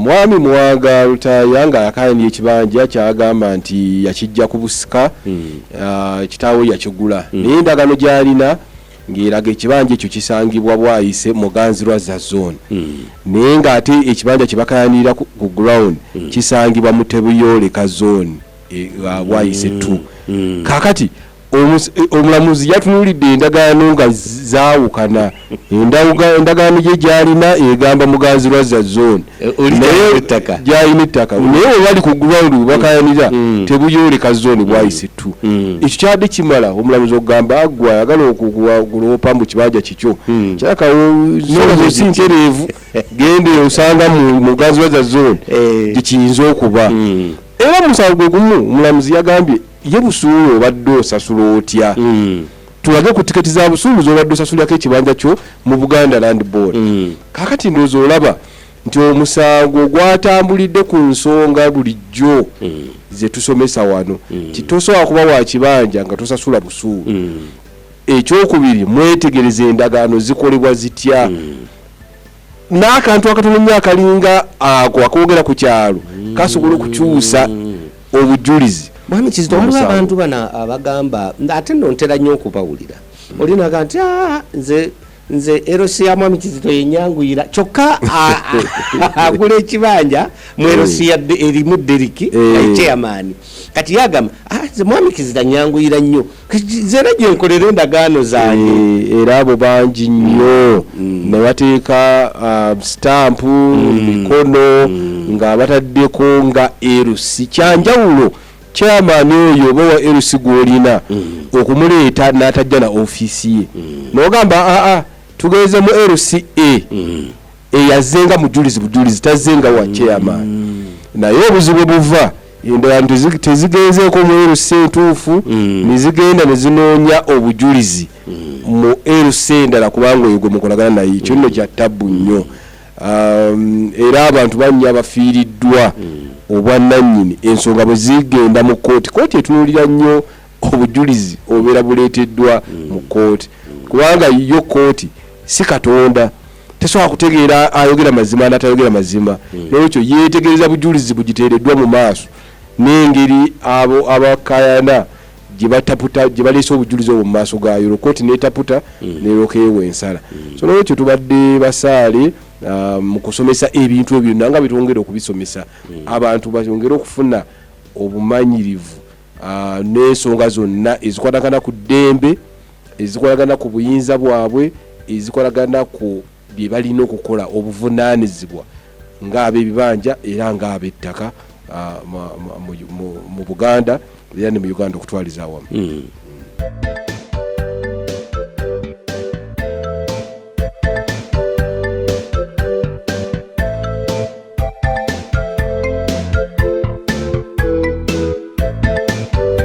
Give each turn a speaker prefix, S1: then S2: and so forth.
S1: mwami Muwanga Lutaya yakayaniye ekibanja kyagamba nti yakijja ku busika kitaawe yakigula naye endagaano gy'alina ng'eraga ekibanja ekyo kisangibwa Bwayise Muganzirwazza zone naye ng'ate ekibanja kye bakayanirira ku ground kisangibwa mu Tebuyoleka zone Bwayise 2 kakati omulamuzi yatunulidde endagaano nga zaawukana endagaano gye gyalina egamba Muganzirwazza zone gyalina ettaka naye webali ku ground bakayanira Tebuyoleka zone Bwayise 2 ekyo kyadde kimala omulamuzi okugamba agwa ayagala okugulopa mu kibanja kikyo kyakawo sintereevu gende osanga mu Muganzirwazza zone gikiyinza okuba era musango gwe gumu omulamuzi yagambye ye busuulu obadde osasula otya tulage ku tiketi za busuulu z'obadde osasulako ekibanja kyo mu Buganda Land Board kakati ndowooza olaba nti omusango gwatambulidde ku nsonga bulijjo ze tusomesa wano titosobola kuba wa kibanja nga tosasula busuulu ekyokubiri mwetegereze endagaano zikolebwa zitya n'akantu akatono akalinga ako akoogera ku kyalo kasobola okukyusa obujulizi
S2: Mwami Kizito waliwo abantu bana abagamba ate nno ntera nnyo okubawulira olinaga nti nze erosi ya Mwami Kizito yenyanguyira kyokka agula ekibanja mu erosi erimu Deriki chairman kati yagamba nze Mwami Kizito nyanguyira nnyo zera gye nkolera endagaano zange
S1: era abo bangi nnyo ne bateeka stampu mikono nga bataddeko nga erosi kyanjawulo chairman oyo bowa erusi gwolina okumuleeta n'atajja na office ye n'ogamba tugeze mu LCA eyazenga bujulizi tazenga wa chairman naye obuzibu buva endala tezigenzeeko mu LCA entuufu nizigenda ne zinoonya obujulizi mu LCA endala kubanga oyo gwe mukolagana naye ekyo nno kya ttabbu nnyo era abantu bannya bafiiriddwa obwannannyini ensonga bwe zigenda mu kooti etunuulira nnyo obujulizi obeera buleeteddwa mu kooti kubanga yo kooti si Katonda tesobola kutegeera ayogera mazima n'atayogera mazima n'ekyo yeetegereza bujulizi bugiteereddwa mu maaso n'engeri abo abakayana gye baleese obujulizi obwo mu maaso gaayo kooti n'etaputa n'erokeewo ensala so n'ekyo tubadde basaale mu kusomesa ebintu ebyo nanga bitwongera okubisomesa abantu batongera okufuna obumanyirivu n'ensonga zonna ezikwatagana ku ddembe ezikwatagana ku buyinza bwabwe ezikwatagana ku bye balina okukola obuvunaanyizibwa ng'ab'ebibanja era ng'ab'ettaka mu Buganda era ne mu Uganda okutwaliza awamu